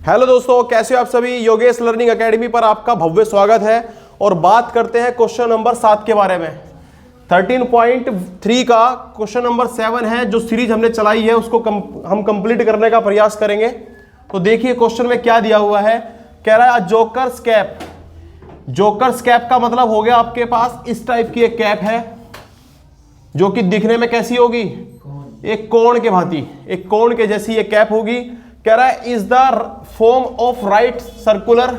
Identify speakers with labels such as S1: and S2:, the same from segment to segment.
S1: Hello दोस्तों, कैसे हो आप सभी। योगेश लर्निंग एकेडमी पर आपका भव्य स्वागत है। और बात करते हैं क्वेश्चन नंबर 7 के बारे में। 13.3 का क्वेश्चन नंबर 7 है। जो सीरीज हमने चलाई है उसको हम कंप्लीट करने का प्रयास करेंगे। तो देखिए क्वेश्चन में क्या दिया हुआ है। कह रहा है जोकर्स कैप। जोकर्स कैप का मतलब हो गया आपके पास इस टाइप की एक कैप है जो कि दिखने में कैसी होगी, एक कोण के भांति, एक कोण के जैसी ये कैप होगी। कह रहा है is the form of right circular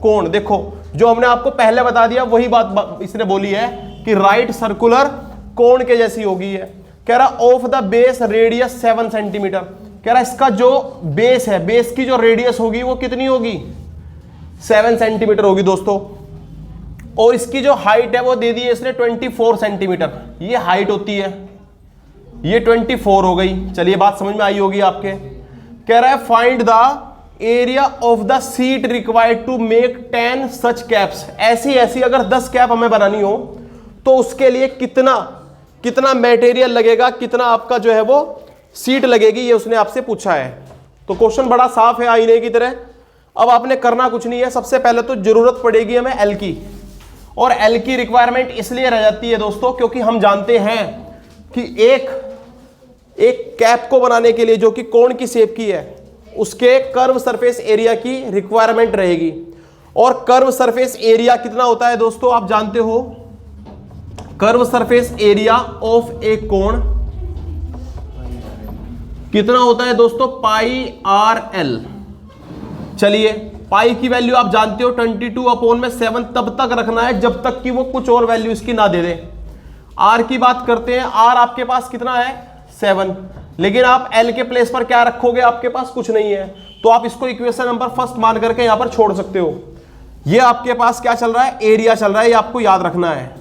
S1: कोण। देखो जो हमने आपको पहले बता दिया वही बात इसने बोली है कि राइट सर्कुलर कोण के जैसी होगी है। कह रहा of the base radius 7 centimetre. कह रहा इसका जो बेस है, बेस की जो रेडियस होगी वो कितनी होगी, 7 सेंटीमीटर होगी दोस्तों। और इसकी जो हाइट है वो दे दी है इसने 24 सेंटीमीटर। ये हाइट होती है, ये 24 हो गई। चलिए बात समझ में आई होगी आपके। कह रहा है find the area of the seat required to make 10 such caps. ऐसी ऐसी अगर 10 कैप हमें बनानी हो तो उसके लिए कितना कितना मटेरियल लगेगा, कितना आपका जो है वो सीट लगेगी, ये उसने आपसे पूछा है। तो क्वेश्चन बड़ा साफ है आईने की तरह। अब आपने करना कुछ नहीं है। सबसे पहले तो जरूरत पड़ेगी हमें एल की, और एल की रिक्वायरमेंट इसलिए रह जाती है दोस्तों क्योंकि हम जानते हैं कि एक कैप को बनाने के लिए जो कि कोण की शेप की है उसके कर्व सरफेस एरिया की रिक्वायरमेंट रहेगी। और कर्व सरफेस एरिया कितना होता है दोस्तों, आप जानते हो। कर्व सरफेस एरिया ऑफ ए कोण कितना होता है दोस्तों, पाई आर एल। चलिए पाई की वैल्यू आप जानते हो 22/7 तब तक रखना है जब तक कि वो कुछ और वैल्यू इसकी ना दे दे। आर की बात करते हैं। आर आपके पास कितना है, 7। लेकिन आप एल के प्लेस पर क्या रखोगे, आपके पास कुछ नहीं है, तो आप इसको इक्वेशन नंबर फर्स्ट मान करके यहां पर छोड़ सकते हो। ये आपके पास क्या चल रहा है, एरिया चल रहा है, ये आपको याद रखना है।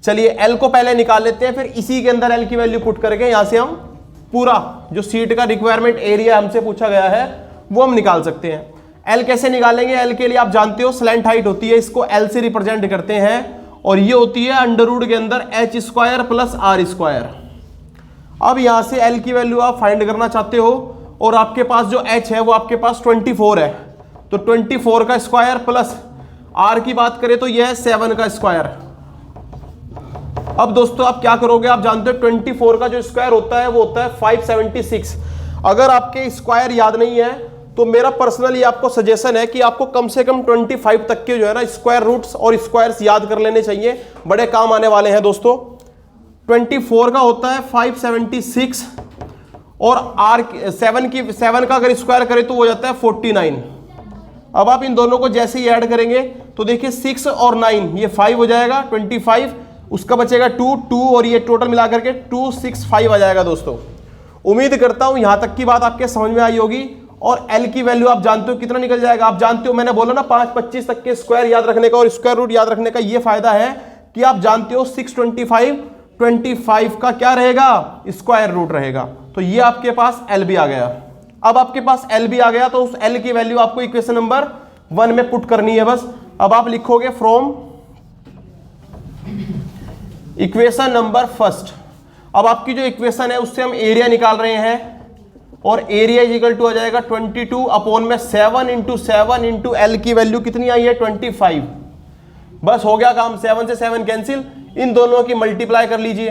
S1: चलिए एल को पहले निकाल लेते हैं, फिर इसी के अंदर एल की वैल्यू पुट करके यहां से हम पूरा जो सीट का रिक्वायरमेंट एरिया हमसे पूछा गया है वो हम निकाल सकते हैं। एल कैसे निकालेंगे, एल के लिए आप जानते हो स्लैंट हाइट होती है, इसको एल से रिप्रेजेंट करते हैं, और ये होती है अंडर रूट के अंदर h² + r²। अब यहां से L की वैल्यू आप फाइंड करना चाहते हो, और आपके पास जो h है वो आपके पास 24 है, तो 24 का स्क्वायर प्लस r की बात करें तो यह है 7 का स्क्वायर। अब दोस्तों आप क्या करोगे, आप जानते हो 24 का जो स्क्वायर होता है वो होता है 576। अगर आपके स्क्वायर याद नहीं है तो मेरा पर्सनली आपको सजेशन है कि आपको कम से कम 25 तक के जो है ना स्क्वायर रूट्स और स्क्वायर्स याद कर लेने चाहिए, बड़े काम आने वाले हैं दोस्तों। 24 का होता है 576, और आर 7 का अगर स्क्वायर करें तो वो हो जाता है 49। अब आप इन दोनों को जैसे ही ऐड करेंगे तो देखिए 6 और 9 ये 5 हो जाएगा, 25, उसका बचेगा 2 और ये टोटल मिलाकर के 265 आ जाएगा दोस्तों। उम्मीद करता हूं यहां तक की बात आपके समझ में आई होगी। और एल की वैल्यू आप जानते हो कितना निकल जाएगा, आप जानते हो मैंने बोला ना 525 तक के स्क्वायर याद रखने का और स्क्वायर रूट याद रखने का ये फायदा है कि आप जानते हो 625 का क्या रहेगा, स्क्वायर रूट रहेगा। तो ये आपके पास एल भी आ गया। अब आपके पास एल भी आ गया तो उस एल की वैल्यू आपको इक्वेशन नंबर 1 में पुट करनी है बस। अब आप लिखोगे फ्रॉम इक्वेशन नंबर फर्स्ट। अब आपकी जो इक्वेशन है उससे हम एरिया निकाल रहे हैं, और एरिया इज इक्वल टू आ जाएगा 22/7 × 7 × एल की वैल्यू कितनी आई है, 25। बस हो गया काम, 7 से 7 कैंसिल, इन दोनों की मल्टीप्लाई कर लीजिए।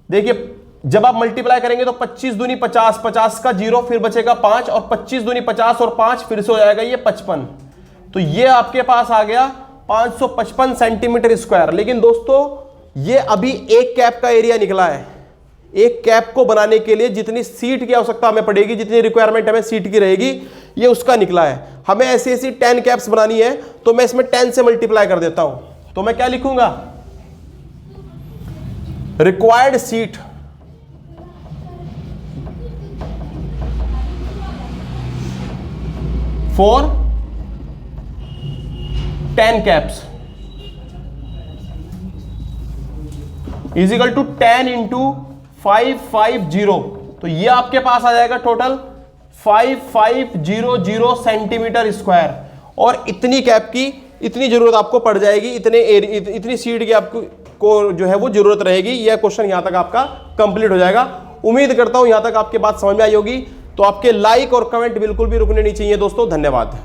S1: देखिए जब आप मल्टीप्लाई करेंगे तो 25 दूनी 50, 50 का 0 फिर बचेगा 5, और 25 दूनी 50 और 5 फिर से हो जाएगा ये 55। तो ये आपके पास आ गया 555 सेंटीमीटर स्क्वायर। लेकिन दोस्तों ये अभी एक कैप का एरिया निकला है। एक कैप को बनाने के लिए जितनी सीट की आवश्यकता हमें पड़ेगी, जितनी रिक्वायरमेंट हमें सीट की रहेगी, ये उसका निकला है। हमें ऐसी ऐसी 10 कैप्स बनानी है तो मैं इसमें 10 से मल्टीप्लाई कर देता हूं। तो मैं क्या लिखूंगा, required seat for 10 caps is equal to 10 × 550। तो ये आपके पास आ जाएगा टोटल 5500 सेंटीमीटर स्क्वायर। और इतनी कैप की इतनी जरूरत आपको पड़ जाएगी, इतनी सीट की आपको जो है वो जरूरत रहेगी। यह क्वेश्चन यहां तक आपका कंप्लीट हो जाएगा। उम्मीद करता हूं यहां तक आपके बात समझ में आई होगी। तो आपके लाइक और कमेंट बिल्कुल भी रुकने नहीं चाहिए दोस्तों। धन्यवाद।